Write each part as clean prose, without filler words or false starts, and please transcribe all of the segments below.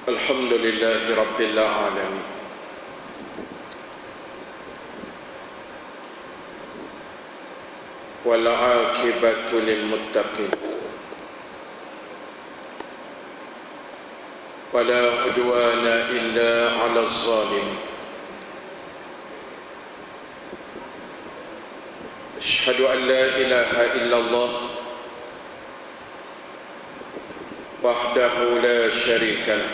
الحمد لله رب العالمين والعاقبة للمتقين ولا عدوان إلا على الظالمين أشهد أن لا إله إلا الله وحده لا شريك له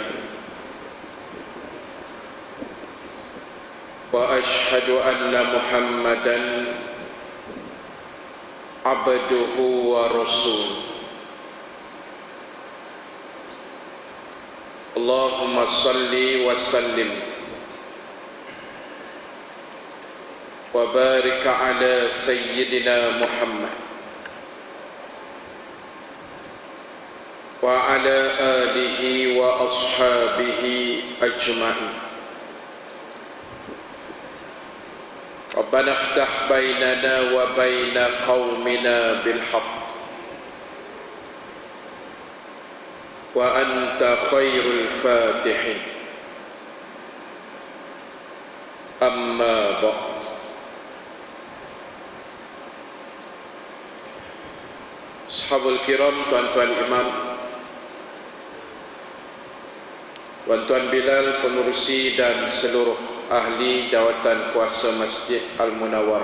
وأشهد أن محمدًا عبده ورسوله اللهم صل وسلم وبارك على سيدنا محمد وعلى آله وأصحابه أجمعين ربنا افتح بيننا وبين قومنا بالحق وأنت خير الفاتحين أما بعد Ashabul kiram, tuan-tuan imam, tuan-tuan Bilal, pengurusi dan seluruh ahli jawatan kuasa Masjid Al-Munawwar,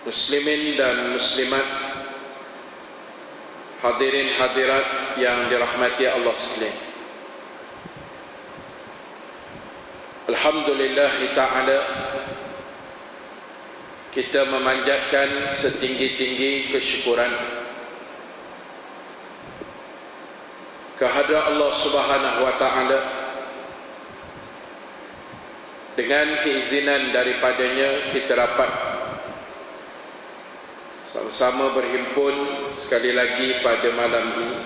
muslimin dan muslimat, hadirin hadirat yang dirahmati Allah sekalian. Alhamdulillah ta'ala, kita memanjatkan setinggi-tinggi kesyukuran kehadrat Allah Subhanahu wa taala dengan keizinan daripadanya kita dapat sama-sama berhimpun sekali lagi pada malam ini.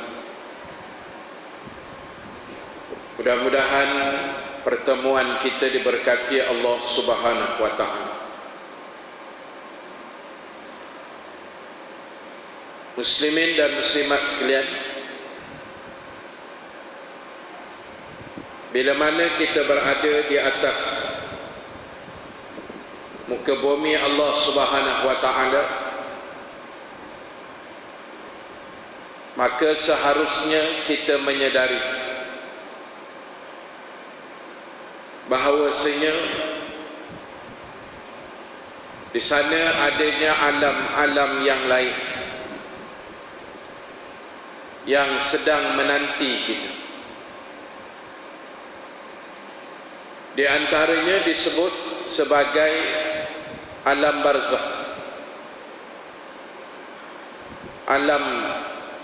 Mudah-mudahan pertemuan kita diberkati Allah Subhanahu wa taala. Muslimin dan muslimat sekalian, bila mana kita berada di atas muka bumi Allah Subhanahu wa taala, maka seharusnya kita menyedari bahawasanya di sana adanya alam-alam yang lain yang sedang menanti kita. Di antaranya disebut sebagai alam barzakh, alam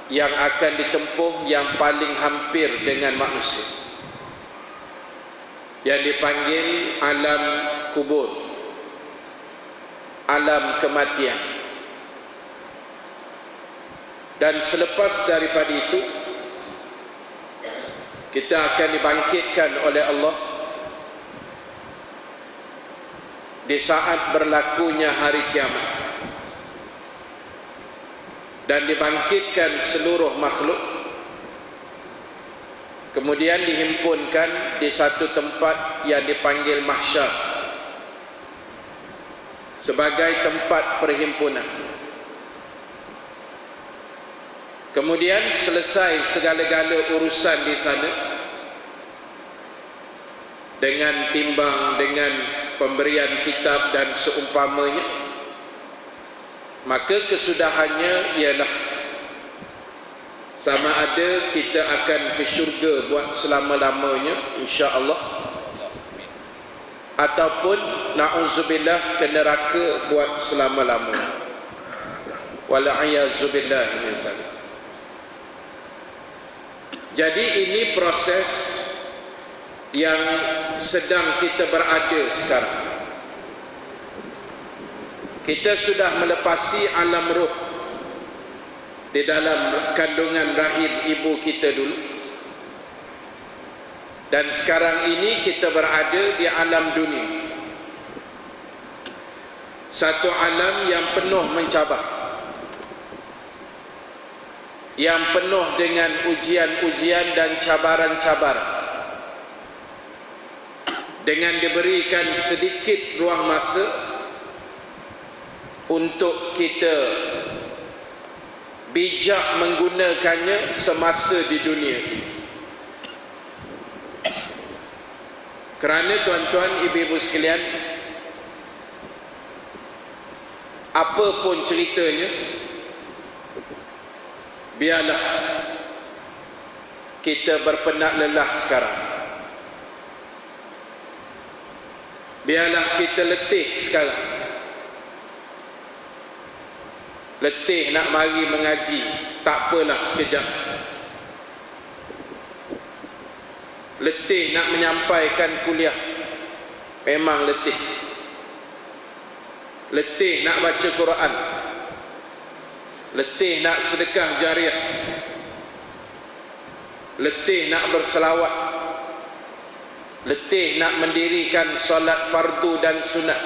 yang akan ditempuh yang paling hampir dengan manusia, yang dipanggil alam kubur, alam kematian. Dan selepas daripada itu, kita akan dibangkitkan oleh Allah di saat berlakunya hari kiamat, dan dibangkitkan seluruh makhluk, kemudian dihimpunkan di satu tempat yang dipanggil mahsyar sebagai tempat perhimpunan. Kemudian selesai segala-gala urusan di sana dengan timbang, dengan pemberian kitab dan seumpamanya, maka kesudahannya ialah sama ada kita akan ke syurga buat selama-lamanya insya-Allah, ataupun na'udzubillah ke neraka buat selama-lamanya. Wal'iyadzubillah min zalik. Jadi ini proses yang sedang kita berada sekarang. Kita sudah melepasi alam ruh di dalam kandungan rahim ibu kita dulu, dan sekarang ini kita berada di alam dunia, satu alam yang penuh mencabar, yang penuh dengan ujian-ujian dan cabaran-cabaran, dengan diberikan sedikit ruang masa untuk kita bijak menggunakannya semasa di dunia ini. Kerana tuan-tuan, ibu-ibu sekalian, apa pun ceritanya, biarlah kita berpenat lelah sekarang, biarlah kita letih sekarang, letih nak mari mengaji, tak apalah sekejap, letih nak menyampaikan kuliah, memang letih, letih nak baca Quran, letih nak sedekah jariah, letih nak berselawat, letih nak mendirikan solat fardu dan sunat.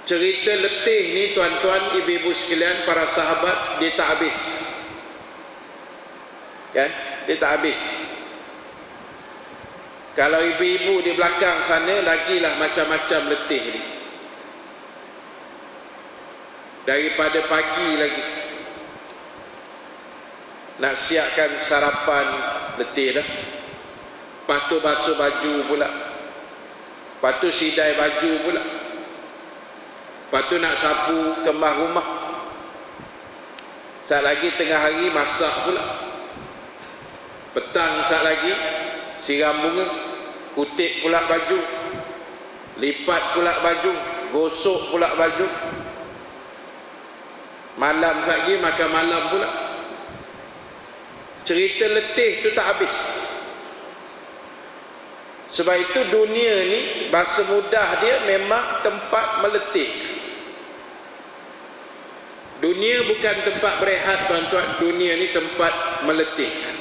Cerita letih ni tuan-tuan, ibu-ibu sekalian, para sahabat, dia tak habis, kan? Dia tak habis. Kalau ibu-ibu di belakang sana, lagilah macam-macam letih ni. Daripada pagi lagi nak siapkan sarapan, letih dah. Lepas tu basuh baju pula, lepas tu sidai baju pula, lepas tu nak sapu kembang rumah, saat lagi tengah hari masak pula, petang saat lagi siram bunga, kutip pula baju, lipat pula baju, gosok pula baju, malam saat lagi makan malam pula. Cerita letih tu tak habis. Sebab itu dunia ni, bahasa mudah dia, memang tempat meletih. Dunia bukan tempat berehat tuan-tuan, dunia ni tempat meletihkan.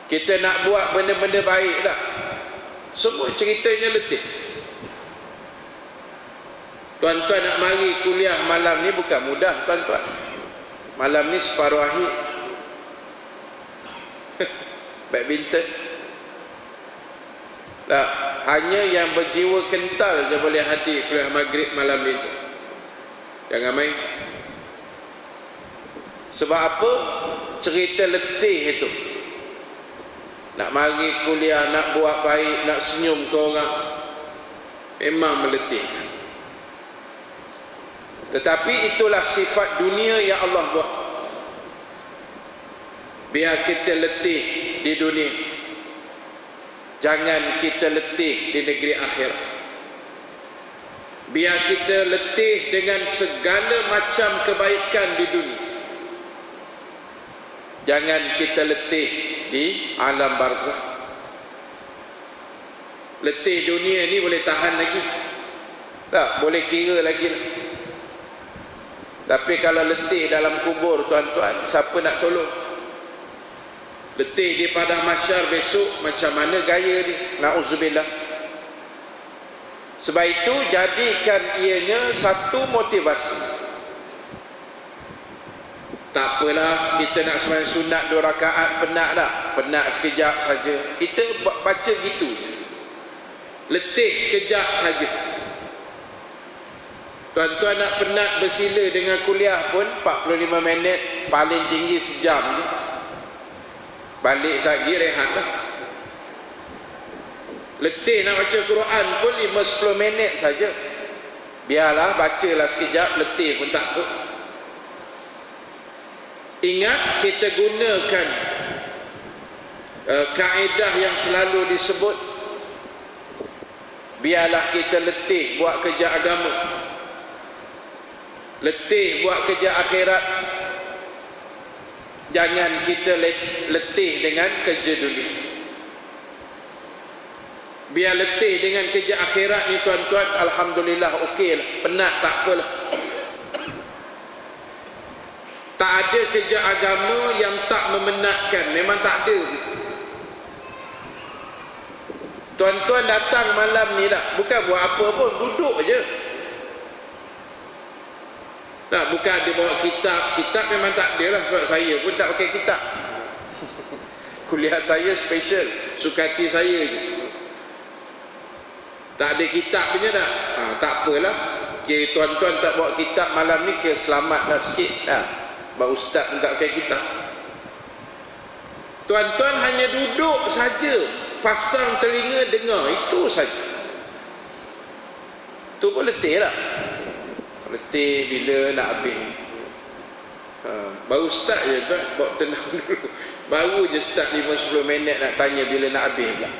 Kita nak buat benda-benda baik dah, semua ceritanya letih. Tuan-tuan nak mari kuliah malam ni bukan mudah tuan-tuan. Malam ni separuh akhir badminton. Tak, hanya yang berjiwa kental je boleh hadir kuliah maghrib malam ni. Jangan main. Sebab apa? Cerita letih itu. Nak mari kuliah, nak buat baik, nak senyum ke orang, memang meletihkan. Tetapi itulah sifat dunia yang Allah buat. Biar kita letih di dunia, jangan kita letih di negeri akhirat. Biar kita letih dengan segala macam kebaikan di dunia, jangan kita letih di alam barzakh. Letih dunia ni boleh tahan lagi, tak boleh kira lagi lah. Tapi kalau letih dalam kubur tuan-tuan, siapa nak tolong? Letih di padang mahsyar besok, macam mana gaya dia? Na'udzubillah. Sebab itu jadikan ianya satu motivasi. Tak apalah, kita nak sembahyang sunat 2 rakaat, penat dah, penat sekejap saja, kita baca gitu je, letih sekejap saja. Tuan-tuan nak penat bersila dengan kuliah pun 45 minit, paling tinggi sejam je. Balik lagi rehat lah. Letih nak baca Quran pun 5-10 minit saja. Biarlah, bacalah sekejap, letih pun tak apa. Ingat, kita gunakan kaedah yang selalu disebut, biarlah kita letih buat kerja agama, letih buat kerja akhirat, jangan kita letih dengan kerja dunia. Biar letih dengan kerja akhirat ni tuan-tuan, alhamdulillah, okey lah, penat tak apalah. Tak ada kerja agama yang tak memenatkan, memang tak ada. Tuan-tuan datang malam ni dah, bukan buat apa pun, duduk je. Tak, bukan dia bawa kitab. Kitab memang tak ada lah, sebab saya pun tak pakai kitab. Kuliah saya special, suka hati saya je. Tak ada kitab punya tak? Tak apalah. Kira tuan-tuan tak bawa kitab malam ni, kira selamat lah sikit. Sebab ustaz pun tak pakai kitab. Tuan-tuan hanya duduk saja, pasang telinga dengar, itu saja. Tu pun letih lah. Letih bila nak habis. Baru start je tuan, bawa tenang dulu. Baru je start 5-10 minit nak tanya bila nak habis pula.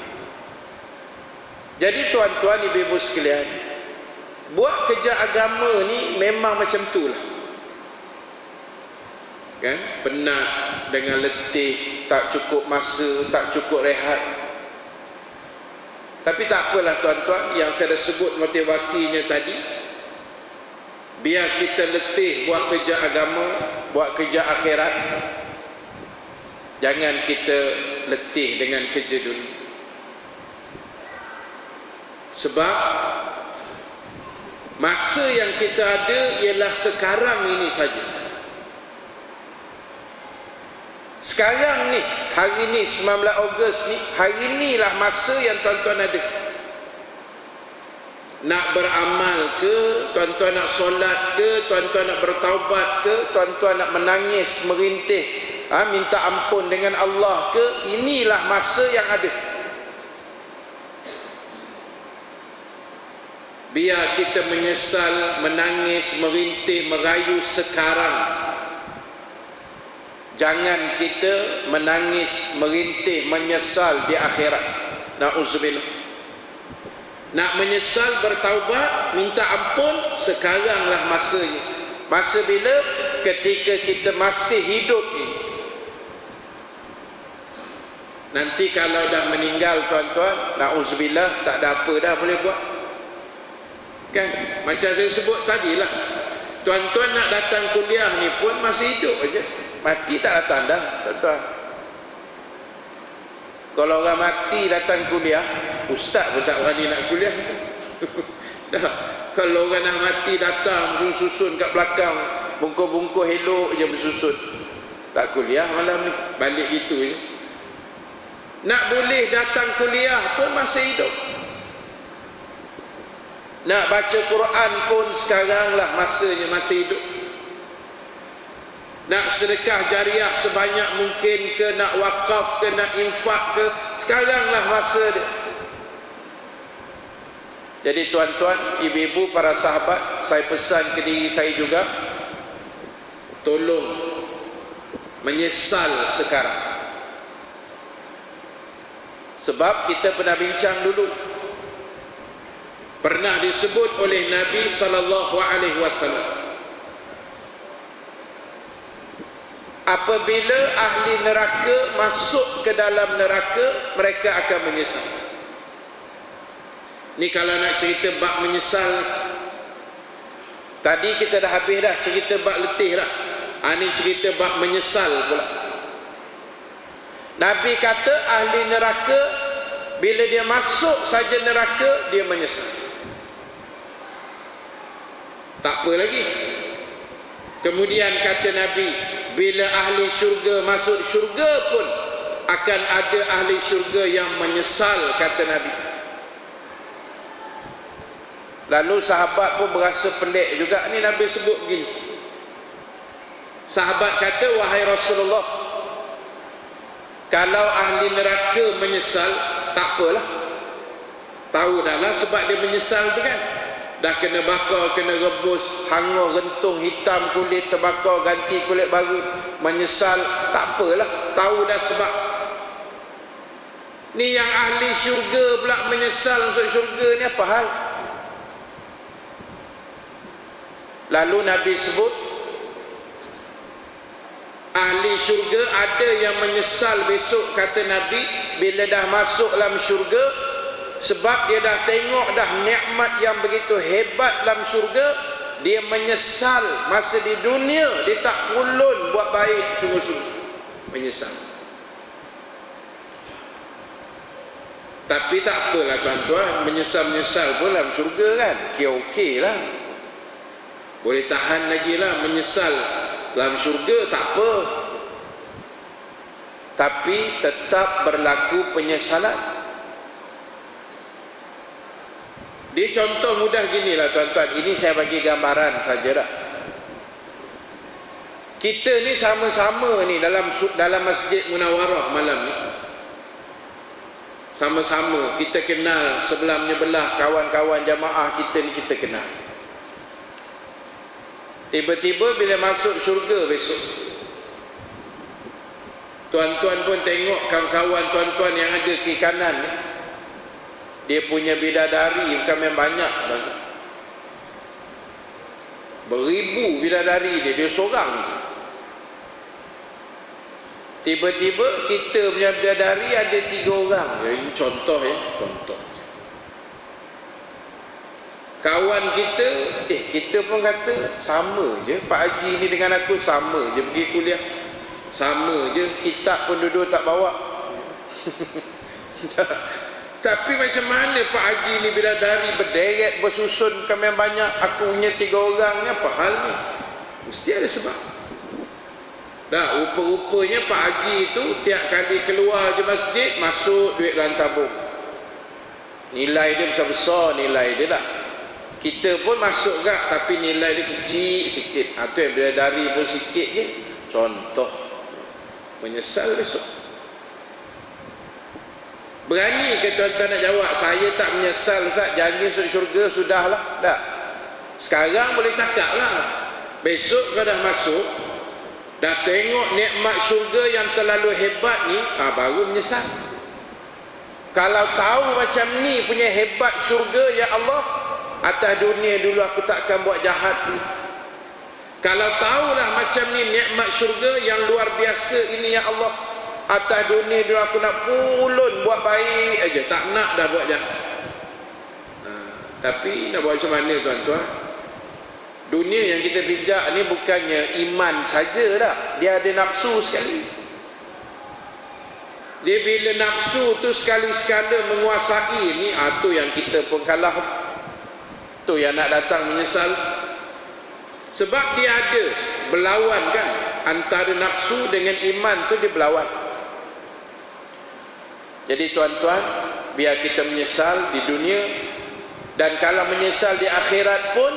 Jadi tuan-tuan, ibu-ibu sekalian, buat kerja agama ni memang macam tu lah. Kan? Penat, dengan letih, tak cukup masa, tak cukup rehat. Tapi tak apalah tuan-tuan, yang saya dah sebut motivasinya tadi. Biar kita letih buat kerja agama, buat kerja akhirat, jangan kita letih dengan kerja dunia. Sebab masa yang kita ada ialah sekarang ini saja. Sekarang ni, hari ni 19 Ogos ni, hari inilah masa yang tuan-tuan ada. Nak beramal ke, tuan-tuan nak solat ke, tuan-tuan nak bertaubat ke, tuan-tuan nak menangis, merintih, minta ampun dengan Allah ke, inilah masa yang ada. Biar kita menyesal, menangis, merintih, merayu sekarang. Jangan kita menangis, merintih, menyesal di akhirat. Na'udzubillah. Nak menyesal, bertaubat, minta ampun, sekaranglah masanya. Masa bila? Ketika kita masih hidup ini. Nanti kalau dah meninggal tuan-tuan, na'udzubillah, tak ada apa dah boleh buat. Kan? Macam saya sebut tadilah, tuan-tuan nak datang kuliah ni pun masih hidup aja. Mati tak datang dah tuan-tuan. Kalau orang mati datang kuliah, ustaz pun tak berani nak kuliah. Kalau orang dah mati datang susun kat belakang, bungkus-bungkus elok je bersusun, tak kuliah malam ni, balik gitu je. Nak boleh datang kuliah pun masih hidup. Nak baca Quran pun sekaranglah masanya, masih hidup. Nak sedekah jariah sebanyak mungkin ke, nak wakaf ke, nak infak ke, sekaranglah masa dia. Jadi tuan-tuan, ibu-ibu, para sahabat, saya pesan ke diri saya juga, tolong menyesal sekarang. Sebab kita pernah bincang dulu, pernah disebut oleh Nabi SAW, apabila ahli neraka masuk ke dalam neraka, mereka akan menyesal. Ni kalau nak cerita bab menyesal, tadi kita dah habis dah cerita bab letih dah. Ni cerita bab menyesal pula. Nabi kata ahli neraka, bila dia masuk saja neraka, dia menyesal. Tak apa lagi. Kemudian kata Nabi, bila ahli syurga masuk syurga pun akan ada ahli syurga yang menyesal, kata Nabi. Lalu sahabat pun berasa pelik juga, ni Nabi sebut begini. Sahabat kata, wahai Rasulullah, kalau ahli neraka menyesal, tak apalah, tahu dah lah sebab dia menyesal tu kan. Dah kena bakar, kena rebus, hangur, rentung, hitam kulit, terbakar, ganti kulit baru, menyesal, tak apalah, tahu dah sebab. Ni yang ahli syurga pula menyesal masuk syurga, ni apa hal? Lalu Nabi sebut, ahli syurga ada yang menyesal besok, kata Nabi, bila dah masuk dalam syurga. Sebab dia dah tengok dah nikmat yang begitu hebat dalam syurga, dia menyesal masa di dunia dia tak ulun buat baik sungguh-sungguh, menyesal. Tapi tak apalah tuan-tuan, menyesal-menyesal pun dalam syurga kan, okey lah. Boleh tahan lagi lah, menyesal dalam syurga tak apa, tapi tetap berlaku penyesalan. Dia contoh mudah gini lah tuan-tuan, ini saya bagi gambaran saja dah. Kita ni sama-sama ni dalam Masjid Munawarah malam ni, sama-sama kita kenal sebelah menyebelah, kawan-kawan jamaah kita ni kita kenal. Tiba-tiba bila masuk syurga besok, tuan-tuan pun tengok kawan-kawan tuan-tuan yang ada kiri kanan ni, dia punya bidadari bukan main banyak, beribu bidadari dia seorang je. Tiba-tiba kita punya bidadari ada 3 orang. Ini contoh contoh. Kawan kita, kita pun kata sama je, Pak Haji ni dengan aku sama je pergi kuliah, sama je, kitab pun duduk tak bawa. Tapi macam mana Pak Haji ni bidadari berderet bersusun kami banyak, aku punya 3 orang ni, apa hal ni? Mesti ada sebab. Dah, rupa-rupanya Pak Haji itu tiap kali keluar je masjid, masuk duit dalam tabung. Nilai dia besar-besar nilai dia dah. Kita pun masuk gak, tapi nilai dia kecil sikit. Itu yang bidadari pun sikit je. Contoh. Menyesal besok. Berani ke tuan-tuan nak jawab, saya tak menyesal Ustaz, janji masuk syurga, sudahlah. Tak. Sekarang boleh cakap lah. Besok kau dah masuk, dah tengok nikmat syurga yang terlalu hebat ni, baru menyesal. Kalau tahu macam ni punya hebat syurga, ya Allah, atas dunia dulu aku takkan buat jahat ni. Kalau tahulah macam ni nikmat syurga yang luar biasa ini, ya Allah, atas dunia dulu aku nak pulun buat baik aja, tak nak dah buat jahat. Tapi nak buat macam mana tuan-tuan? Dunia yang kita pijak ni bukannya iman saja dah, dia ada nafsu sekali. Dia bila nafsu tu sekali-sekala menguasai ni, tu yang kita pun kalah. Tu yang nak datang menyesal. Sebab dia ada berlawan kan, antara nafsu dengan iman tu dia berlawan. Jadi tuan-tuan, biar kita menyesal di dunia, dan kalau menyesal di akhirat pun,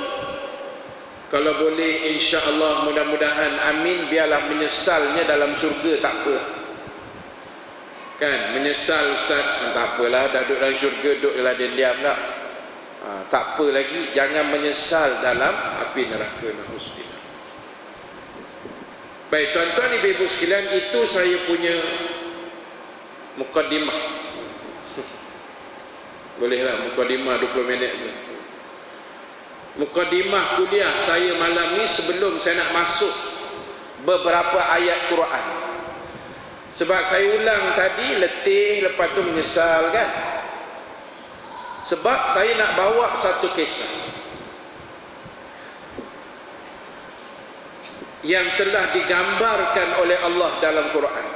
kalau boleh insya-Allah, mudah-mudahan, amin, biarlah menyesalnya dalam syurga, tak apa. Kan, menyesal Ustaz, tak apalah, dah duduk dalam syurga, duduklah diam-diam tak. Tak apa lagi, jangan menyesal dalam api neraka. Na'udzubillah. Baik tuan-tuan, ibu-ibu sekalian, itu saya punya mukaddimah. Bolehlah mukaddimah 20 minit tu. Mukaddimah kuliah saya malam ni sebelum saya nak masuk beberapa ayat Quran. Sebab saya ulang tadi, letih, lepas tu menyesal kan. Sebab saya nak bawa satu kisah yang telah digambarkan oleh Allah dalam Quran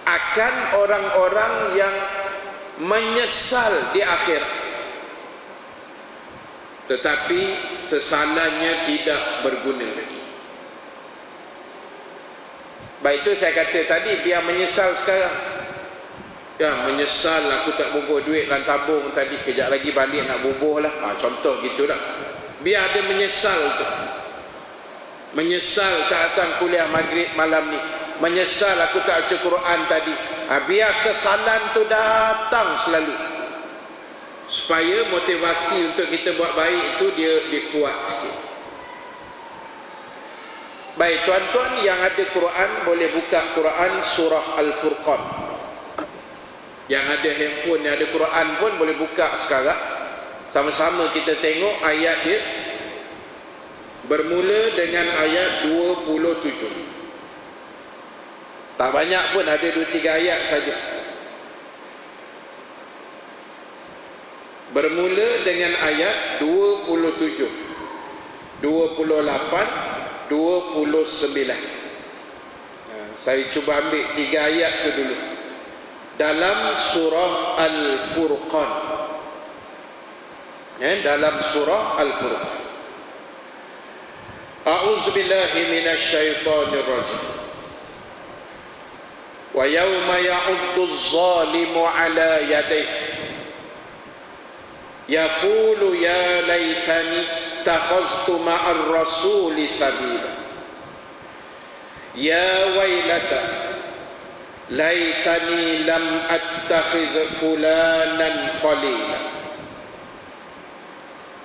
akan orang-orang yang menyesal di akhirat, tetapi sesalannya tidak berguna lagi. Baik, itu saya kata tadi, biar menyesal sekarang. Ya, menyesal aku tak bubuh duit dalam tabung tadi, kejap lagi balik nak bubuh lah. Contoh gitu dah. Biar ada menyesal tu. Menyesal tak datang kuliah maghrib malam ni. Menyesal aku tak baca Quran tadi. Biar sesalan tu datang selalu, supaya motivasi untuk kita buat baik itu dia kuat sikit. Baik tuan-tuan yang ada Quran, boleh buka Quran surah Al-Furqan. Yang ada handphone yang ada Quran pun boleh buka sekarang. Sama-sama kita tengok ayat dia. Bermula dengan ayat 27. Tak banyak pun, ada 2-3 ayat saja. Bermula dengan ayat 27, 28, 29. Saya cuba ambil 3 ayat tu dulu dalam surah Al-Furqan. Dalam surah Al-Furqan. A'udzubillahi minasyaitonir rajim. Wa yawma ya'uddu adh-dhalimu 'ala yadayhi yaqulu ya laitani ittakhadhtu ma'ar rasuli sabila ya wailata laitani lam attakhiz fulanan khalila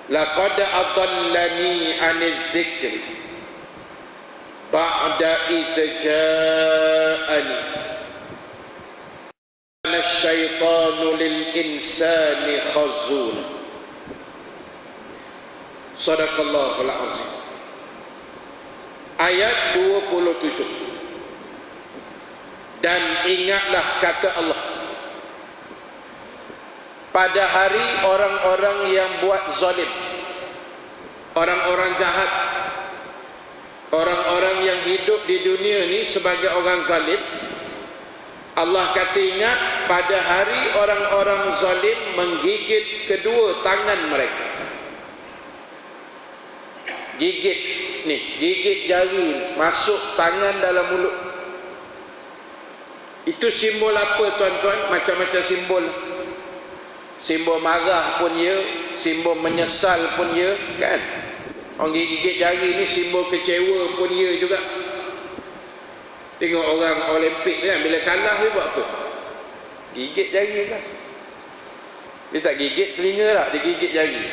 laqad adallani 'anil dzikri ba'da idh ja'ani asyaitanu lil insani khazula. Sadaqallahul azim. Ayat 27. Dan ingatlah kata Allah, pada hari orang-orang yang buat zalim, orang-orang jahat, orang-orang yang hidup di dunia ni sebagai orang zalim, Allah kata ingat pada hari orang-orang zalim menggigit kedua tangan mereka. Gigit ni, gigit jari masuk tangan dalam mulut. Itu simbol apa tuan-tuan? Macam-macam simbol. Simbol marah pun ya, simbol menyesal pun ya, kan? Orang gigit jari ni simbol kecewa pun ya juga. Tengok orang Olimpik kan, bila kalah dia buat apa? Gigit jari kan. Dia tak gigit telinga tak, dia gigit jari.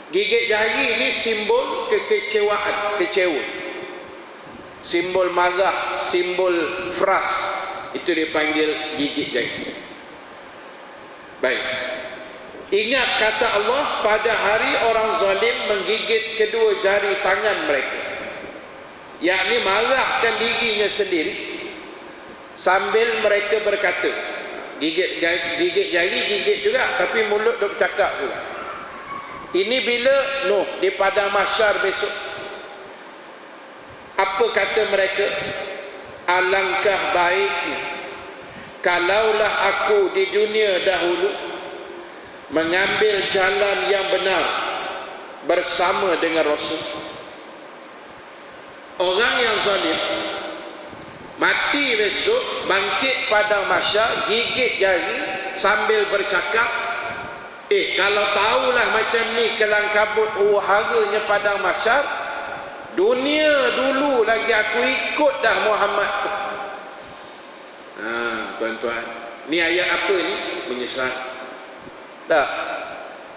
Gigit jari ni simbol kekecewaan, kecewa. Simbol marah, simbol frust. Itu dipanggil gigit jari. Baik. Ingat kata Allah, pada hari orang zalim menggigit kedua jari tangan mereka, yakni marahkan dirinya sendiri sambil mereka berkata, gigit jari gigit juga, tapi mulut duk cakap juga. Ini bila di padang mahsyar besok, apa kata mereka? Alangkah baiknya kalaulah aku di dunia dahulu mengambil jalan yang benar bersama dengan Rasul. Orang yang zalim mati besok, bangkit pada mahsyar, gigit jari sambil bercakap, kalau tahulah macam ni kelangkabut haranya pada mahsyar, dunia dulu lagi aku ikut dah Muhammad tu. Tuan-tuan, ni ayat apa ni? Menyesal. Tak,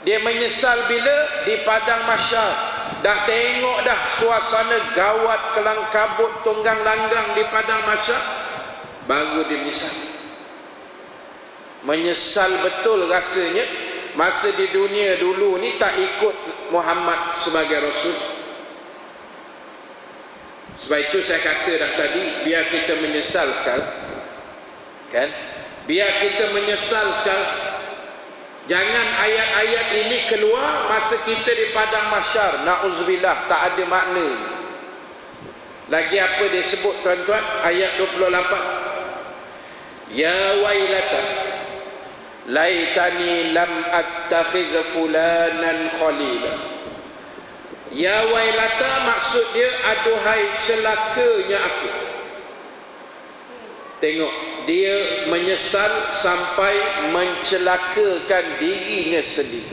dia menyesal bila di padang mahsyar dah tengok dah suasana gawat, kelangkabut, tunggang langgang di padang mahsyar, baru dia menyesal. Menyesal betul rasanya masa di dunia dulu ni tak ikut Muhammad sebagai Rasul. Sebab itu saya kata dah tadi, biar kita menyesal sekarang, kan? Biar kita menyesal sekarang. Jangan ayat-ayat ini keluar masa kita di padang mahsyar, na'udzubillah, tak ada makna. Lagi apa dia sebut tuan-tuan? Ayat 28. Ya wailata laitani lam attakhiz fulanan khalila. Ya wailata maksud dia, aduhai celakanya aku. Tengok, dia menyesal sampai mencelakakan dirinya sendiri.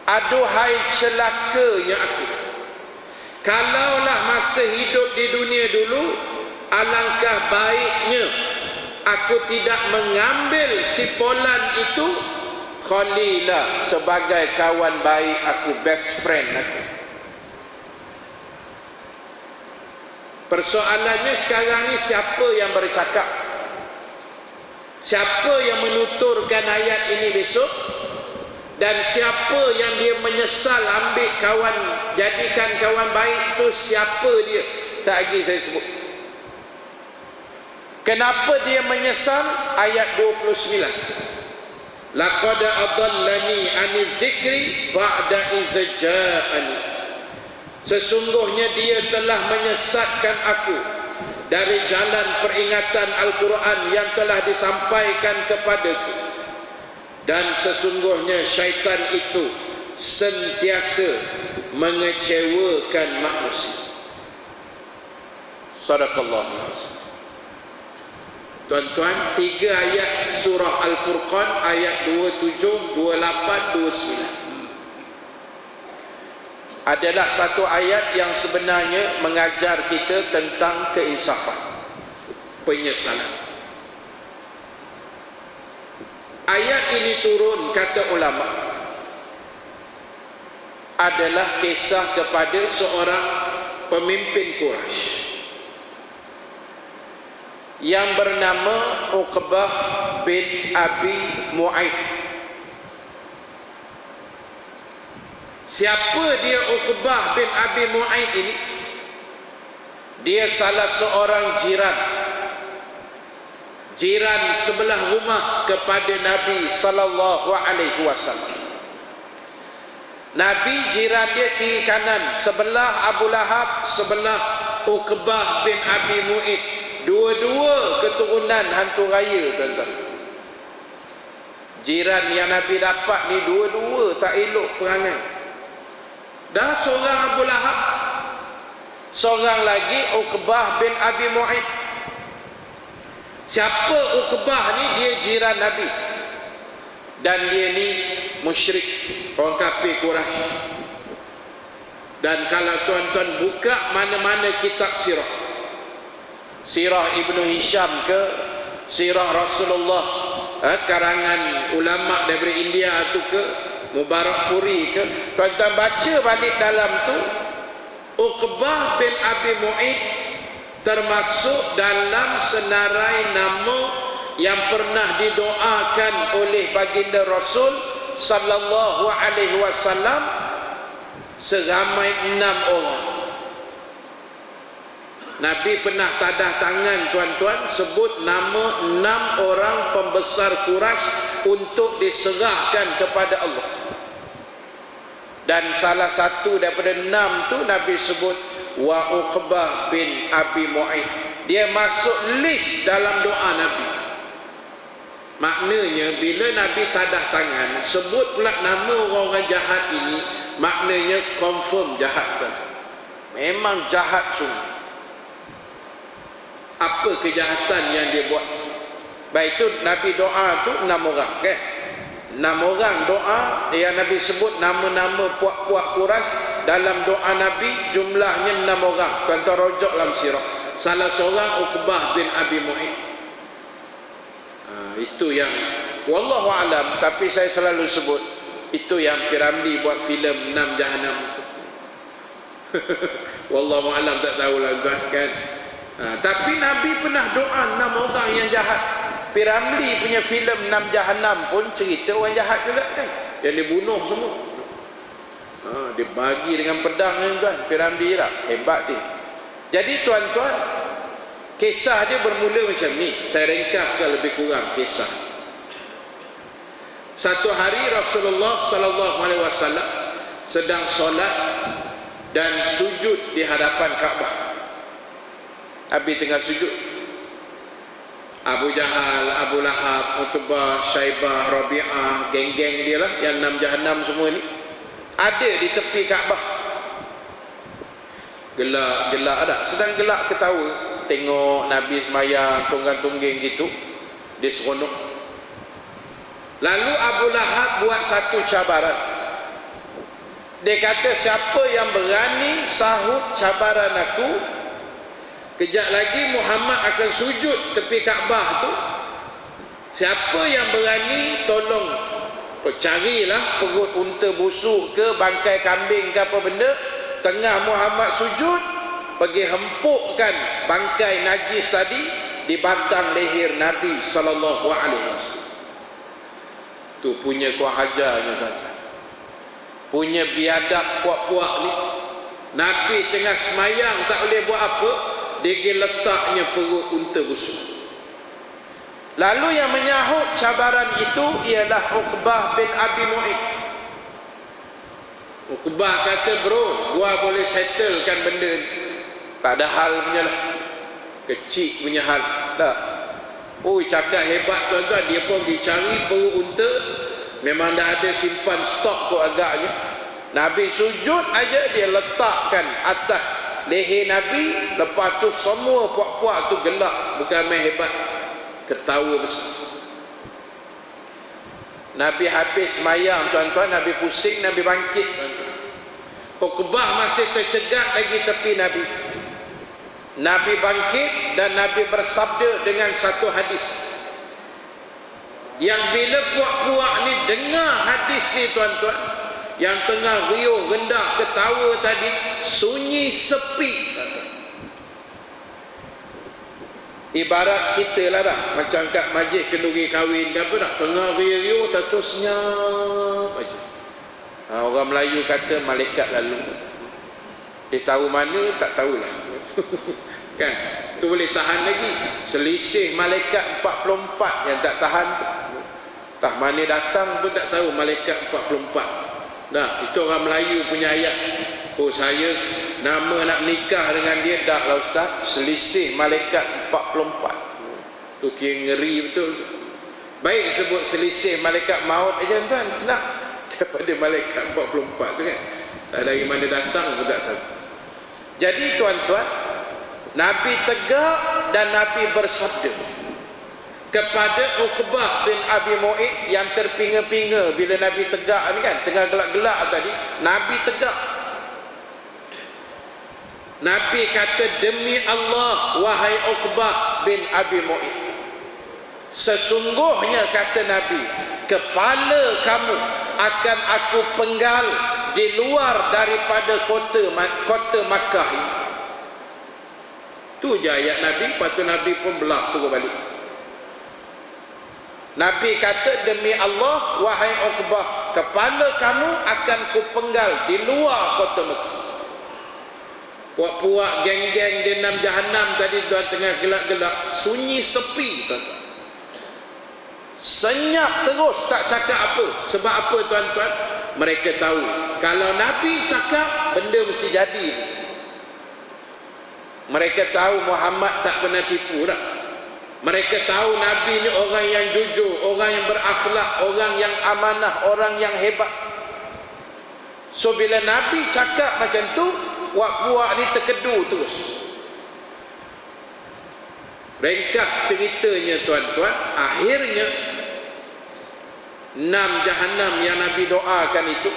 Aduhai celakanya aku. Kalaulah masa hidup di dunia dulu, alangkah baiknya aku tidak mengambil si Polan itu khalila, sebagai kawan baik aku, best friend aku. Persoalannya sekarang ni, siapa yang bercakap? Siapa yang menuturkan ayat ini besok? Dan siapa yang dia menyesal ambil kawan, jadikan kawan baik itu, siapa dia? Lagi saya sebut. Kenapa dia menyesal? Ayat 29. Laqad adallani 'anil dzikri ba'da idh ja'ani. Sesungguhnya dia telah menyesatkan aku dari jalan peringatan Al-Quran yang telah disampaikan kepadaku. Dan sesungguhnya syaitan itu sentiasa mengecewakan manusia. Sadaqallahu azim. Tuan-tuan, 3 ayat surah Al-Furqan, ayat 27, 28, 29 adalah satu ayat yang sebenarnya mengajar kita tentang keinsafan, penyesalan. Ayat ini turun, kata ulama, adalah kisah kepada seorang pemimpin Quraisy yang bernama Uqbah bin Abi Mu'ayth. Siapa dia Uqbah bin Abi Mu'ayth ini? Dia salah seorang jiran sebelah rumah kepada Nabi sallallahu alaihi wasallam. Nabi jiran dia kiri kanan, sebelah Abu Lahab, sebelah Uqbah bin Abi Mu'ayth. Dua-dua keturunan hantu raya, tuan-tuan. Jiran yang Nabi dapat ni dua-dua tak elok perangai. Dah seorang Abu Lahab, seorang lagi Uqbah bin Abi Mu'ayth. Siapa Uqbah ni? Dia jiran Nabi, dan dia ni musyrik, orang kafir Quraisy. Dan kalau tuan-tuan buka mana-mana kitab sirah Ibnu Hisham ke, sirah Rasulullah, karangan ulama daripada India tu ke, Mubarak Furi ke, tuan-tuan baca balik dalam tu, Uqbah bin Abi Mu'ayth termasuk dalam senarai nama yang pernah didoakan oleh baginda Rasul sallallahu alaihi wasallam seramai 6 orang. Nabi pernah tadah tangan, tuan-tuan, sebut nama 6 orang pembesar Quraisy untuk diserahkan kepada Allah. Dan salah satu daripada 6 tu Nabi sebut wa Uqbah bin Abi Mu'ayth. Dia masuk list dalam doa Nabi. Maknanya bila Nabi tadah tangan sebut pula nama orang-orang jahat ini, maknanya confirm jahat, tuan-tuan. Memang jahat sungguh. Apa kejahatan yang dia buat? Baik, itu Nabi doa tu 6 orang, kan? 6 orang doa yang Nabi sebut nama-nama puak-puak Quraisy dalam doa Nabi, jumlahnya 6 orang. Tuan-tuan rojok dalam sirah. Salah seorang Uqbah bin Abi Mu'ayth. Itu yang wallahu alam, tapi saya selalu sebut itu yang Piramli buat filem 6 Jahanam itu. Wallahu alam, tak tahulah, tuan, kan? Tapi Nabi pernah doa 6 orang yang jahat. Piramli punya filem 6 Jahanam pun cerita orang jahat juga, kan? Yang dibunuh semua. Dia bagi dengan pedang ni, tuan. Piramli lah, hebat dia. Jadi tuan-tuan, kisah dia bermula macam ni. Saya ringkaskan lebih kurang kisah. Satu hari Rasulullah sallallahu alaihi wasallam sedang solat dan sujud di hadapan Kaabah. Nabi tengah sujud. Abu Jahal, Abu Lahab, Utbah, Syaibah, Rabi'ah, geng-geng dia lah, yang 6 Jahanam semua ni, ada di tepi Kaabah. Gelak-gelak ada, sedang gelak ketawa, tengok Nabi sembahyang tunggang-tungging gitu, dia seronok. Lalu Abu Lahab buat satu cabaran. Dia kata, siapa yang berani sahut cabaran aku, kejap lagi Muhammad akan sujud tepi Kaabah tu. Siapa yang berani, tolong carilah perut unta busuk ke, bangkai kambing ke apa benda, tengah Muhammad sujud, pergi hempukkan bangkai najis tadi di batang leher Nabi sallallahu alaihi wasallam. Tu punya kuah hajarnya, tuan-tuan. Punya biadab puak-puak ni. Nabi tengah semayang tak boleh buat apa, dia letaknya perut unta busuk. Lalu yang menyahut cabaran itu ialah Uqbah bin Abi Mu'ayth. Uqbah kata, bro, gua boleh settlekan benda ni. Tak ada hal punya lah, kecil punya hal. Tak. Cakap hebat, tuan-tuan. Dia pun dicari perut unta, memang dah ada simpan stok kot agaknya. Nabi sujud aja dia letakkan atas leher Nabi, lepas tu semua puak-puak tu gelak, bukan main hebat, ketawa besar. Nabi habis semayang tuan-tuan, Nabi pusing, Nabi bangkit tuan-tuan. Uqbah masih tercegat lagi tepi Nabi. Nabi bangkit dan Nabi bersabda dengan satu hadis yang bila puak-puak ni dengar hadis ni tuan-tuan, yang tengah riuh rendah ketawa tadi, sunyi sepi tuan-tuan. Ibarat kita lah dah, macam kat majlis kenduri kahwin ke apa dah, tengah riuh tu senyap aja. Orang Melayu kata malaikat lalu. Dia tahu mana tak tahulah. Kan? Tu boleh tahan lagi. Selisih malaikat 44 yang tak tahan tu. Tak mana datang pun tak tahu malaikat 44. Nah, itu orang Melayu punya ayat. Oh, saya nama nak menikah dengan dia dah lah ustaz, selisih malaikat 44. Tu kira ngeri betul. Baik sebut selisih malaikat maut aja tuan, senang daripada malaikat 44 tu kan. Dari mana datang pun tak tahu. Jadi tuan-tuan, Nabi tegak dan Nabi bersabda kepada Uqbah bin Abi Mu'id yang terpinga-pinga bila Nabi tegak ni kan, tengah gelak-gelak tadi, Nabi tegak. Nabi kata, demi Allah wahai Uqbah bin Abi Mu'id, sesungguhnya kata Nabi, kepala kamu akan aku penggal di luar daripada kota Makkah ini. Tu je ayat Nabi. Lepas tu Nabi pun belah turun balik. Nabi kata, demi Allah wahai Uqbah, kepala kamu akan ku penggal di luar kota Makkah. Puak-puak geng-geng di 6 Jahannam tadi tuan, tengah gelak-gelak, sunyi sepi tuan-tuan, senyap terus, tak cakap apa. Sebab apa tuan-tuan? Mereka tahu kalau Nabi cakap, benda mesti jadi. Mereka tahu Muhammad tak pernah tipu dah. Mereka tahu Nabi ni orang yang jujur, orang yang berakhlak, orang yang amanah, orang yang hebat. So bila Nabi cakap macam tu, puak-puak ni terkedu terus. Ringkas ceritanya tuan-tuan, akhirnya 6 Jahannam yang Nabi doakan itu,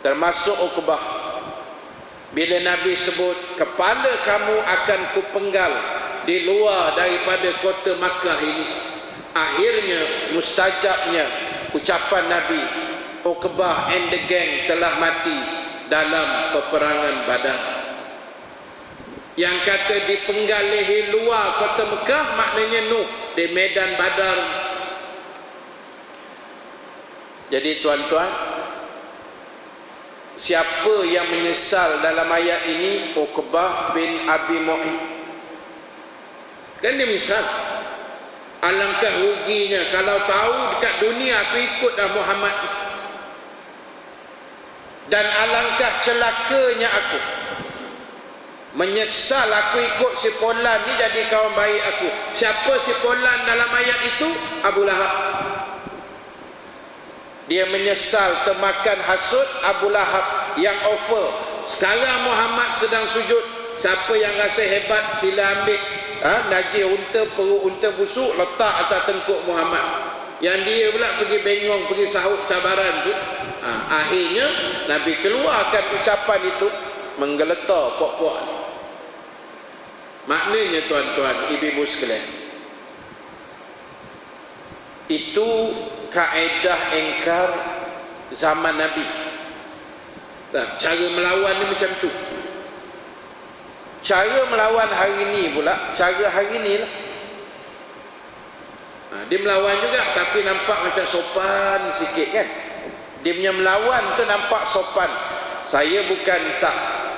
termasuk Uqbah, bila Nabi sebut kepala kamu akan kupenggal di luar daripada kota Makkah ini, akhirnya mustajabnya ucapan Nabi, Uqbah and the gang telah mati dalam peperangan Badar. Yang kata dipenggal leher luar kota Mekah, maknanya Nuh di medan Badar. Jadi tuan-tuan, siapa yang menyesal dalam ayat ini? Uqbah bin Abi Mu'id. Kan dia misal, alangkah ruginya kalau tahu dekat dunia aku ikut dah Muhammad, dan alangkah celakanya aku, menyesal aku ikut si Fulan ni jadi kawan baik aku. Siapa si Fulan dalam ayat itu? Abu Lahab. Dia menyesal termakan hasut Abu Lahab yang offer. Sekarang Muhammad sedang sujud, siapa yang rasa hebat sila ambil najis unta, perut unta busuk, letak atas tengkuk Muhammad. Yang dia pula pergi bengong, pergi sahut cabaran tu. Akhirnya Nabi keluarkan ucapan itu, menggeletar puak-puak ni. Maknanya tuan-tuan, ibu-ibu sekalian, itu kaedah engkar zaman Nabi. Cara melawan ni macam tu. Cara melawan hari ni pula, cara hari ni lah. Dia melawan juga, tapi nampak macam sopan sikit kan. Dia punya melawan tu nampak sopan. Saya bukan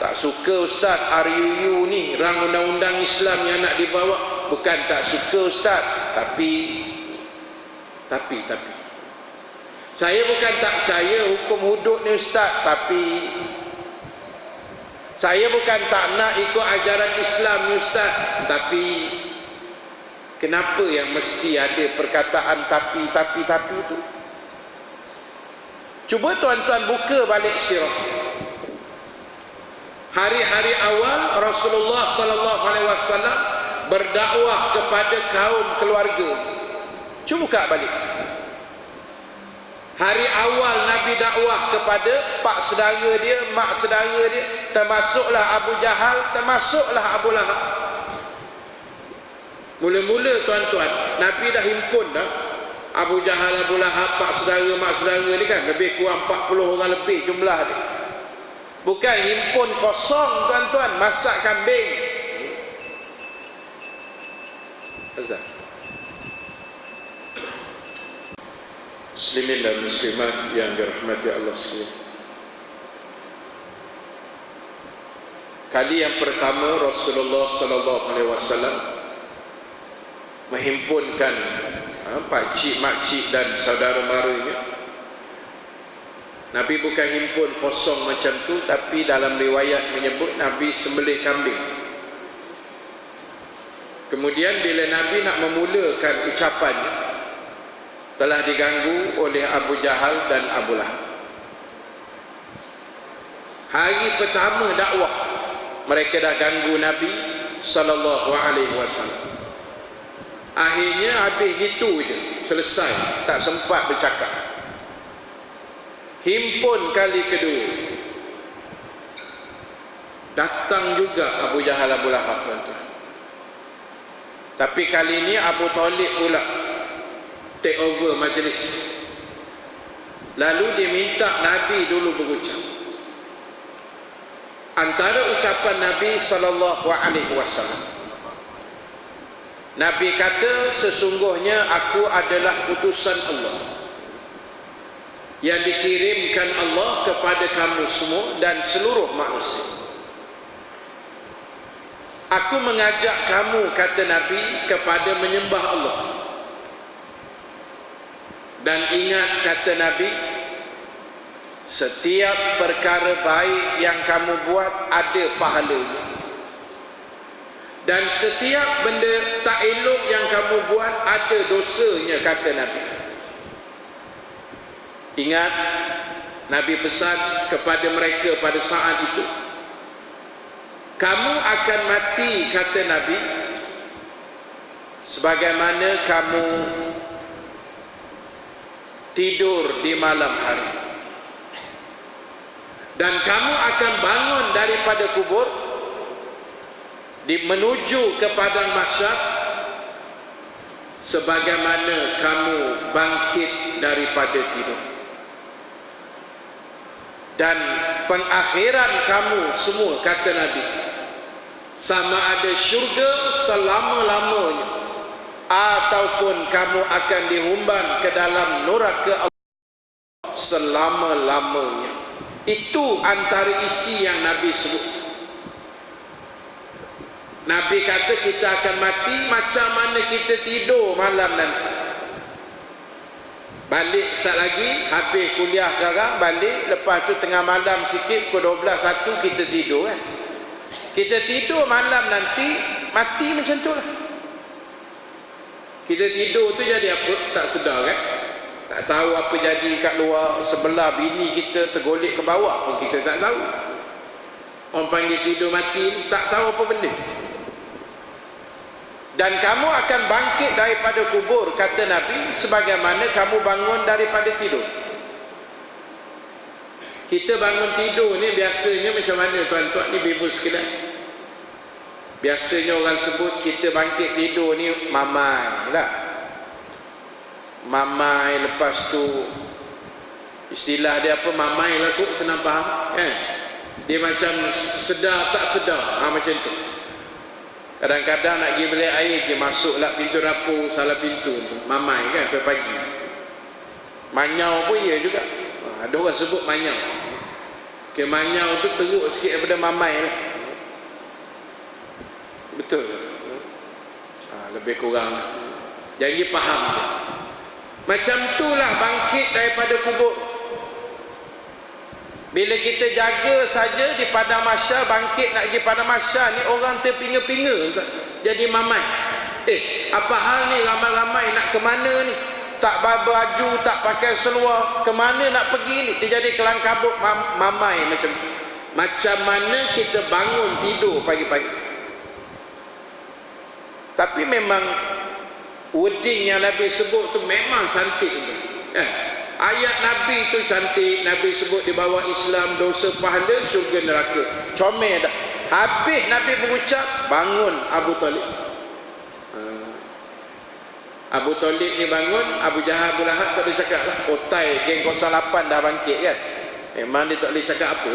tak suka Ustaz RUU ni, rang undang-undang Islam yang nak dibawa. Bukan tak suka Ustaz, tapi saya bukan tak percaya hukum hudud ni Ustaz, tapi saya bukan tak nak ikut ajaran Islam ni Ustaz, tapi kenapa yang mesti ada perkataan tapi itu? Cuba tuan-tuan buka balik sirah. Hari-hari awal Rasulullah sallallahu alaihi wasallam berdakwah kepada kaum keluarga. Cuba buka balik. Hari awal Nabi dakwah kepada pak saudara dia, mak saudara dia, termasuklah Abu Jahal, termasuklah Abu Lahab. Mula-mula tuan-tuan, Nabi dah himpun dah Abu Jahal, Abu Lahab, pak saudara, mak saudara ni kan, lebih kurang 40 orang lebih jumlah dia. Bukan himpun kosong tuan-tuan, masak kambing. Azan. Muslimin dan muslimat yang dirahmati Allah sekalian. Kali yang pertama Rasulullah sallallahu alaihi wasallam menghimpunkan pakcik, makcik dan saudara maranya. Nabi bukan himpun kosong macam tu, tapi dalam riwayat menyebut Nabi sembelih kambing. Kemudian bila Nabi nak memulakan ucapannya, telah diganggu oleh Abu Jahal dan Abu Lahab. Hari pertama dakwah, mereka dah ganggu Nabi sallallahu alaihi wasallam. Akhirnya habis gitu je, selesai, tak sempat bercakap. Himpun kali kedua, datang juga Abu Jahal, Abu Lahab tuan-tuan. Tapi kali ini Abu Talib pula take over majlis. Lalu dia minta Nabi dulu berucap. Antara ucapan Nabi sallallahu alaihi wasallam, Nabi kata, sesungguhnya aku adalah utusan Allah yang dikirimkan Allah kepada kamu semua dan seluruh manusia. Aku mengajak kamu, kata Nabi, kepada menyembah Allah. Dan ingat, kata Nabi, setiap perkara baik yang kamu buat ada pahalanya. Dan setiap benda tak elok yang kamu buat ada dosanya, kata Nabi. Ingat, Nabi pesan kepada mereka pada saat itu, kamu akan mati, kata Nabi, sebagaimana kamu tidur di malam hari, dan kamu akan bangun daripada kubur menuju ke padang mahsyar sebagaimana kamu bangkit daripada tidur. Dan pengakhiran kamu semua, kata Nabi, sama ada syurga selama-lamanya ataupun kamu akan dihumban ke dalam neraka Allah selama-lamanya. Itu antara isi yang Nabi sebut. Nabi kata kita akan mati macam mana kita tidur malam nanti. Balik sat lagi, habis kuliah sekarang, balik, lepas tu tengah malam sikit, pukul 12, 1 kita tidur kan. Kita tidur malam nanti, mati macam tu lah. Kita tidur tu jadi apa? Tak sedar kan? Tak tahu apa jadi kat luar, sebelah bini kita tergolek ke bawah pun kita tak tahu. Orang panggil tidur mati, tak tahu apa benda. Dan kamu akan bangkit daripada kubur, kata Nabi, sebagaimana kamu bangun daripada tidur. Kita bangun tidur ni biasanya macam mana tuan-tuan ni, ibu sekalian? Biasanya orang sebut kita bangkit tidur ni mamai lah. Mamai, lepas tu istilah dia apa, mamai lah tu, senang faham kan? Dia macam sedar tak sedar, macam tu. Kadang-kadang nak pergi beli air, dia masuklah pintu dapur, salah pintu tu, mamai kan, pagi. Manyau pun iya juga. Ada orang sebut manyau. Okay, manyau tu teruk sikit daripada mamai lah. Betul. Lebih kurang lah. Jadi faham dia. Macam itulah bangkit daripada kubur. Bila kita jaga saja di padang mahsyar, bangkit nak pergi padang mahsyar ni, orang terpinga-pinga jadi mamai. Apa hal ni, ramai-ramai nak ke mana ni? tak baju, tak pakai seluar, ke mana nak pergi ni? Dia jadi kelang kabut mamai macam tu. Macam mana kita bangun tidur pagi-pagi? Tapi memang wording yang Nabi sebut tu memang cantik tu. Ayat Nabi tu cantik. Nabi sebut di bawah Islam dosa pahala, syurga neraka. Comel dah. Habis Nabi berucap, bangun Abu Talib. Abu Talib ni bangun, Abu Jahal, Abu Lahab tak boleh cakap lah. Otai geng 08 dah bangkit kan. Memang dia tak boleh cakap apa.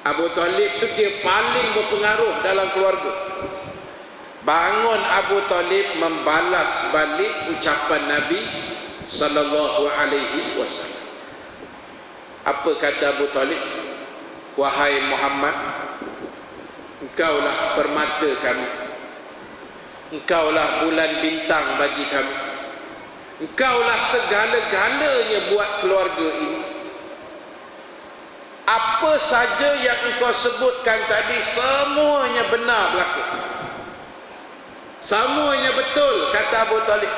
Abu Talib tu kira paling berpengaruh dalam keluarga. Bangun Abu Talib membalas balik ucapan Nabi sallallahu alaihi wasallam. Apa kata Abu Talib? Wahai Muhammad, engkaulah permata kami, engkaulah bulan bintang bagi kami, engkaulah segala-galanya buat keluarga ini. Apa saja yang engkau sebutkan tadi semuanya benar berlaku, semuanya betul, kata Abu Talib.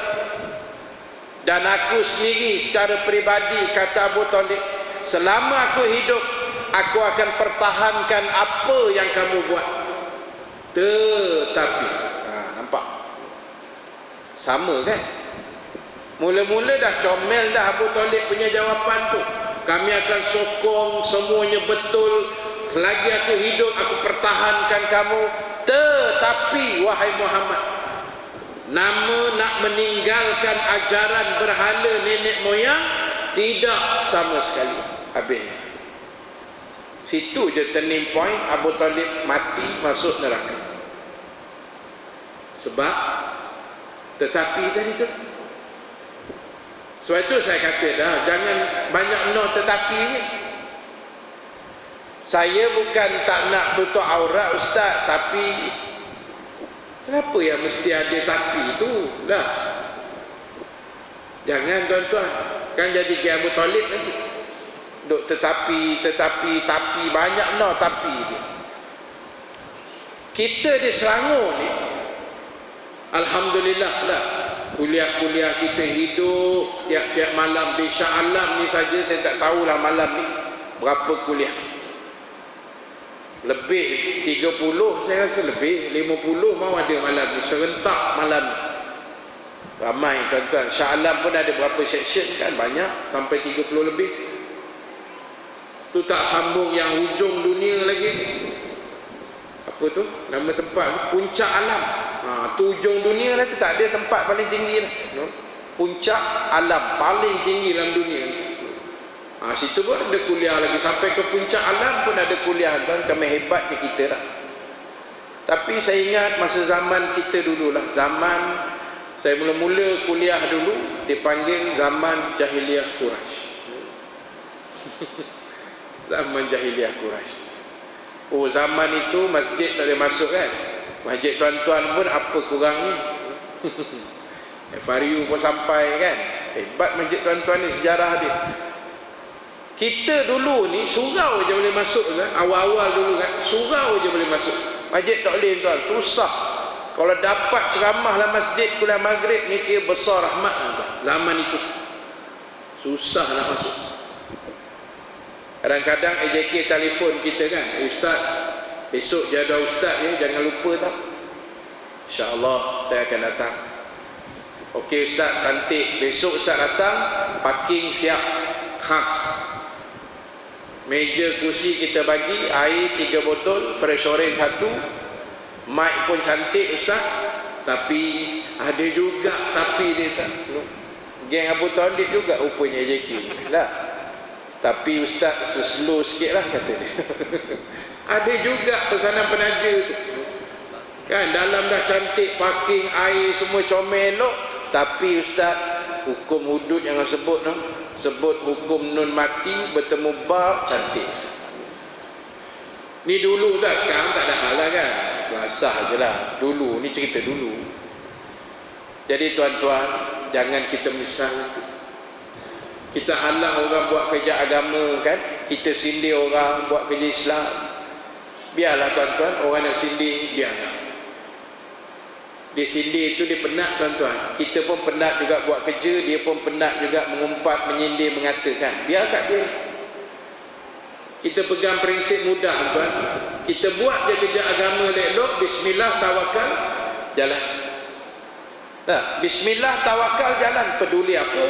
Dan aku sendiri secara peribadi, kata Abu Talib, selama aku hidup, aku akan pertahankan apa yang kamu buat. Tetapi nampak sama kan? Mula-mula dah comel dah Abu Talib punya jawapan tu. Kami akan sokong, semuanya betul, selagi aku hidup aku pertahankan kamu. Tetapi wahai Muhammad, nama nak meninggalkan ajaran berhala nenek moyang, tidak sama sekali. Habis. Situ je turning point. Abu Talib mati masuk neraka. Sebab tetapi tadi tu. Sebab itu saya kata dah, jangan banyak no tetapi ni. Saya bukan tak nak tutup aurat ustaz, tapi kenapa yang mesti ada tapi tu? Dah. Jangan tuan-tuan, kan jadi Abu Talib nanti. Duk tetapi banyak no tapi dia. Kita di Selangor ni alhamdulillah lah, kuliah-kuliah kita hidup tiap-tiap malam di Shah Alam ni saja saya tak tahulah malam ni berapa kuliah. Lebih 30 saya rasa, lebih 50 mau ada malam ni, serentak malam ni. Ramai tuan-tuan. Shah Alam pun ada berapa section kan, banyak, sampai 30 lebih. Tu tak sambung yang hujung dunia lagi. Apa tu? Nama tempat tu? Puncak Alam. Tu hujung dunia lah tu, tak ada tempat paling tinggi lah. Puncak Alam, paling tinggi dalam dunia. Situ pun ada kuliah lagi. Sampai ke Puncak Alam pun ada kuliah. Kami hebatnya kita lah. Tapi saya ingat masa zaman kita dululah, zaman saya mula-mula kuliah dulu, dipanggil zaman Jahiliyah Quraisy. Zaman Jahiliyah Quraisy. Oh, zaman itu masjid tak boleh masuk kan. Masjid tuan-tuan pun apa kurang ni. FRU pun sampai kan. Hebat masjid tuan-tuan ni, sejarah dia. Kita dulu ni surau je boleh masuk kan. Awal-awal dulu kan, surau je boleh masuk. Masjid tak boleh tuan, susah. Kalau dapat ceramah dalam masjid kuliah maghrib ni kira besar rahmat tuan. Zaman itu susah nak masuk. Kadang-kadang AJK telefon kita kan, ustaz, besok jadual ustaz ya, jangan lupa tau. InsyaAllah saya akan datang. Okey ustaz, cantik. Besok ustaz datang, parking siap khas. Meja kursi kita bagi, air 3 botol, fresh orange 1, mic pun cantik ustaz. Tapi ada juga tapi dia tak. Geng Abu Talib juga rupanya AJK lah. Tapi ustaz slow sikit lah kata dia. Ada juga pesanan penaja tu kan, dalam dah cantik, parking, air semua comel elok. Tapi ustaz, hukum hudud jangan sebut no. Sebut hukum nun mati, bertemu bar, cantik. Ni dulu dah, sekarang tak ada hal lah kan. Basah je lah. Dulu, ni cerita dulu. Jadi tuan-tuan, jangan kita misal. Kita halang orang buat kerja agama kan, kita sindir orang buat kerja Islam. Biarlah tuan-tuan, orang nak sindir, biarlah. Di sindir itu dia penat tuan-tuan. Kita pun penat juga buat kerja, dia pun penat juga mengumpat, menyindir, mengatakan. Biar kat dia. Kita pegang prinsip mudah tuan. Kita buat je kerja agama elok, bismillah tawakal, jalan. Nah, bismillah tawakal jalan, peduli apa?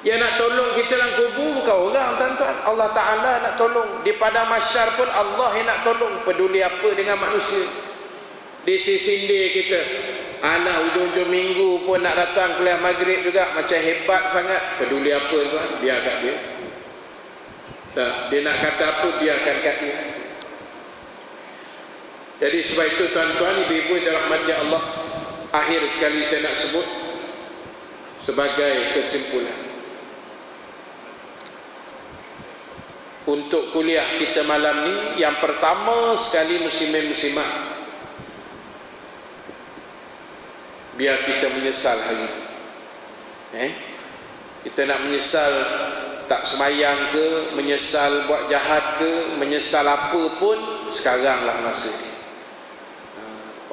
Yang nak tolong kita dalam kubur bukan orang tuan-tuan. Allah Ta'ala nak tolong. Di padang mahsyar pun Allah yang nak tolong. Peduli apa dengan manusia? Di sindir kita. Alah hujung-hujung minggu pun nak datang kuliah maghrib juga. Macam hebat sangat. Peduli apa tuan? Biar kat dia. Tak, dia nak kata apa, biarkan kat dia. Jadi sebab itu tuan-tuan, ibu-ibu yang dirahmati Allah, akhir sekali saya nak sebut sebagai kesimpulan. Untuk kuliah kita malam ni, yang pertama sekali muslimin-muslimat, biar kita menyesal hari ini. Kita nak menyesal tak semayang ke, menyesal buat jahat ke, menyesal apa pun, sekaranglah masa dia.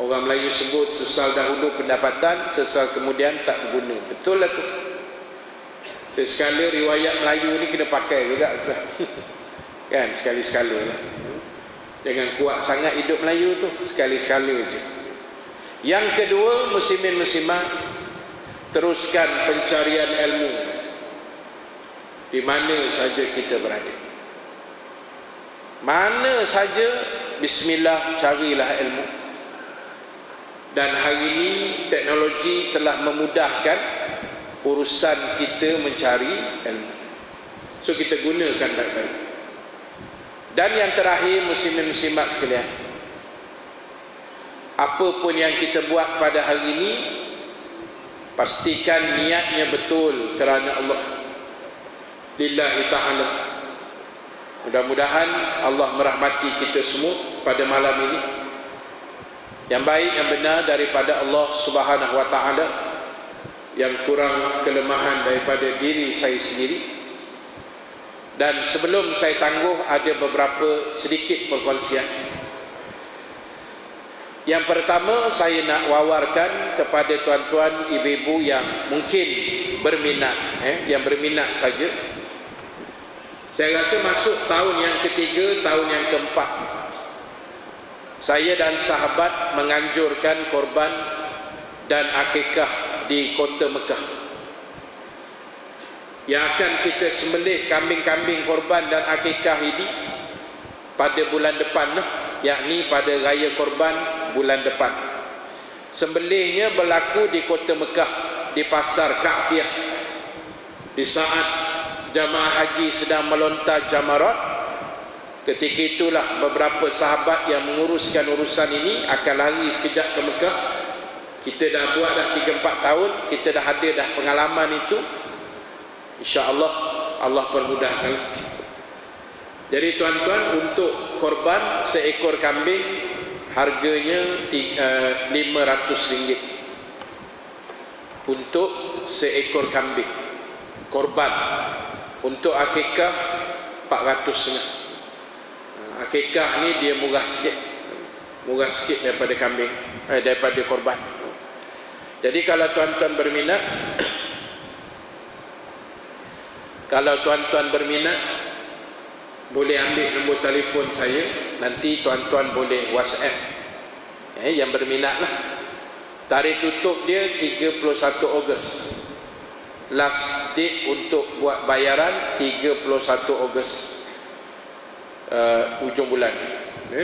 Orang Melayu sebut sesal dahulu pendapatan, sesal kemudian tak berguna. Betul lah tu. Sekali riwayat Melayu ni kena pakai juga kan, sekali-sekala lah. Jangan kuat sangat hidup Melayu tu, sekali-sekala je. Yang kedua, muslimin muslimat, teruskan pencarian ilmu di mana saja kita berada. Mana saja, bismillah, carilah ilmu. Dan hari ini teknologi telah memudahkan urusan kita mencari ilmu. So kita gunakan baik-baik. Dan yang terakhir, muslimin muslimat sekalian, apa pun yang kita buat pada hari ini, pastikan niatnya betul kerana Allah, lillahi ta'ala. Mudah-mudahan Allah merahmati kita semua pada malam ini. Yang baik, yang benar daripada Allah Subhanahu wa ta'ala, yang kurang kelemahan daripada diri saya sendiri. Dan sebelum saya tangguh, ada beberapa sedikit perkongsian. Yang pertama, saya nak wawarkan kepada tuan-tuan, ibu-ibu yang mungkin berminat, yang berminat saja. Saya rasa masuk tahun yang ketiga, tahun yang keempat, saya dan sahabat menganjurkan korban dan akikah di kota Mekah. Yang akan kita sembelih kambing-kambing korban dan akikah ini pada bulan depan, yakni pada raya korban bulan depan. Sembelihnya berlaku di kota Mekah, di pasar Ka'bah. Di saat jamaah haji sedang melontar jamarat, ketika itulah beberapa sahabat yang menguruskan urusan ini akan lari sekejap ke Mekah. Kita dah buat dah 3-4 tahun, kita dah ada dah pengalaman itu. InsyaAllah Allah permudahkan. Jadi tuan-tuan, untuk korban seekor kambing harganya RM500. Untuk seekor kambing korban. Untuk akikah RM400. Akikah ni dia murah sikit. Murah sikit daripada kambing, daripada korban. Jadi kalau tuan-tuan berminat, boleh ambil nombor telefon saya. Nanti tuan-tuan boleh WhatsApp, yang berminat lah. Tarikh tutup dia 31 Ogos. Last date untuk buat bayaran 31 Ogos, ujung bulan.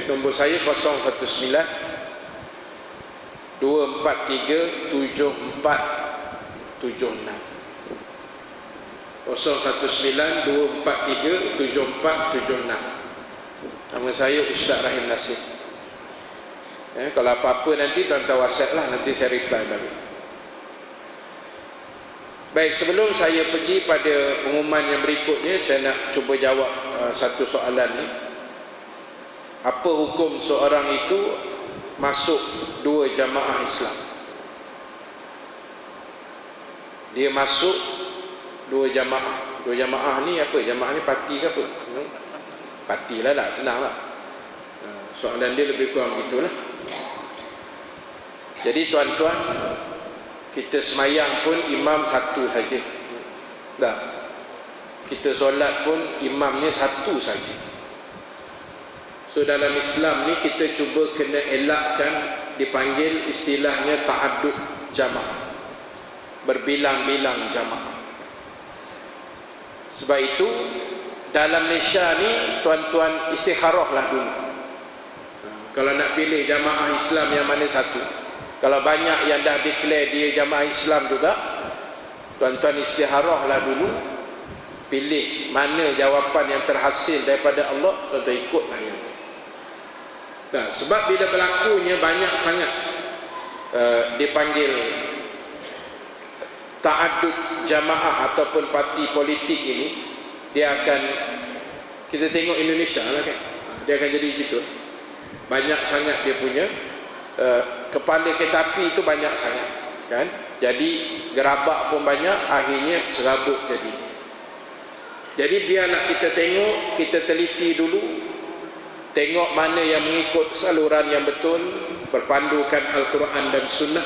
Nombor saya 019 243 7476. 019 243 7476. Nama saya Ustaz Rahim Nasir. Kalau apa-apa nanti tuan-tuan WhatsApp lah, nanti saya reply balik. Baik, sebelum saya pergi pada pengumuman yang berikutnya, saya nak cuba jawab satu soalan ni. Apa hukum seorang itu masuk 2 jamaah Islam? Dia masuk 2 jamaah. 2 jamaah ni apa? Jamaah ni parti ke apa? Parti lah, senang lah. Soalan dia lebih kurang begitulah. Jadi tuan-tuan, kita semayang pun imam satu saja. Tak. Kita solat pun imamnya satu saja. So dalam Islam ni kita cuba kena elakkan dipanggil istilahnya ta'addud jamaah, berbilang-bilang jamaah. Sebab itu dalam Malaysia ni tuan-tuan istikharahlah dulu. Kalau nak pilih jamaah Islam yang mana satu. Kalau banyak yang dah declare dia jamaah Islam juga, tuan-tuan istikharahlah dulu, pilih mana jawapan yang terhasil daripada Allah, tuan-tuan ikutlah yang itu. Nah, sebab bila berlakunya banyak sangat dipanggil ta'addud jamaah ataupun parti politik ini, dia akan, kita tengok Indonesia lah kan, dia akan jadi gitu. Banyak sangat dia punya kepala kereta api itu banyak sangat kan, jadi gerabak pun banyak, akhirnya serabut jadi. Jadi biarlah kita tengok, kita teliti dulu, tengok mana yang mengikut saluran yang betul, berpandukan Al-Quran dan Sunnah.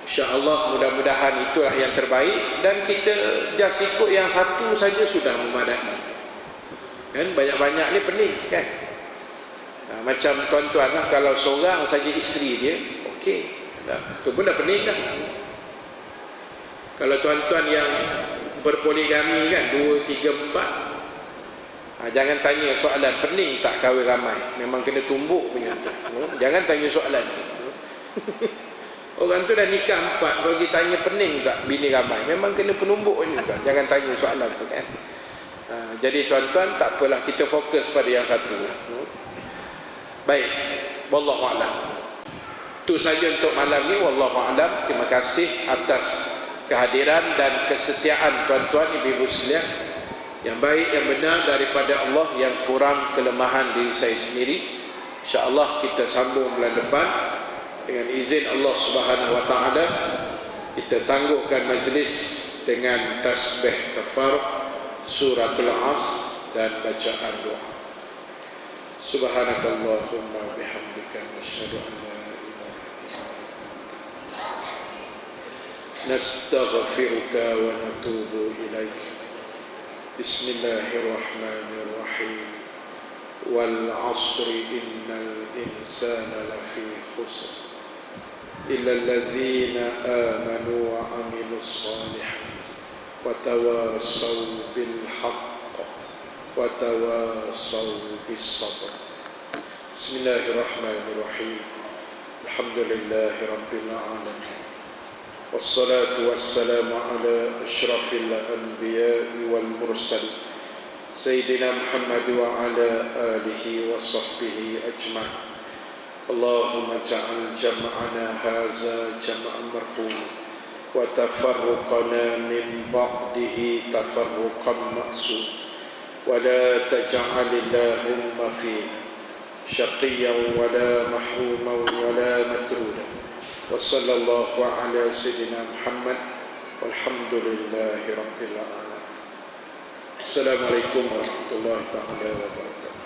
InsyaAllah mudah-mudahan itulah yang terbaik, dan kita just ikut yang satu saja sudah memadai kan. Banyak-banyak ni pening kan. Macam tuan-tuan lah, kalau seorang saja isteri dia, okey, itu pun dah pening dah. Kalau tuan-tuan yang berpoligami kan, 2, 3, 4, jangan tanya soalan pening tak kahwin ramai, memang kena tumbuk punya tu. Jangan tanya soalan tu. Orang tu dah nikah 4, bagi tanya pening tak bini ramai, memang kena penumbuk juga. Jangan tanya soalan tu kan. Jadi tuan-tuan, tak apalah, kita fokus pada yang satu. Baik, wallahu a'lam. Itu saja untuk malam ni, wallahu a'lam. Terima kasih atas kehadiran dan kesetiaan tuan-tuan ibu-ibu sekalian. Yang baik, yang benar daripada Allah, yang kurang kelemahan diri saya sendiri. InsyaAllah kita sambung bulan depan dengan izin Allah Subhanahu wa taala. Kita tangguhkan majlis dengan tasbih kafarah, suratul As dan bacaan doa. Subhanakallahumma bihamdika nasyhadu an la ilaha illa anta nastaghfiruka wa natubu ilaik. Bismillahirrahmanirrahim. Wal 'ashri innal insana lafi khusr illa alladzina amanu wa 'amilus shalihat wa tawassaw bil haqq wa tawassaw bis sabr. Bismillahirrahmanirrahim. Alhamdulillahi rabbil alamin. Wassalatu wassalamu ala asyrafil anbiya'i wal mursalin Sayyidina Muhammad wa ala alihi wa sahbihi ajma'in. Allahumma ja'al jam'ana haza jam'an marhum wa tafarruqana min ba'dihi tafarruqan ma'sum wa la taj'al Allahumma fina syaqiyyan wa la mahruman wa la matruda. Wa sallallahu ala sayyidina Muhammad walhamdulillahi rabbil alamin. Assalamualaikum warahmatullahi taala wabarakatuh.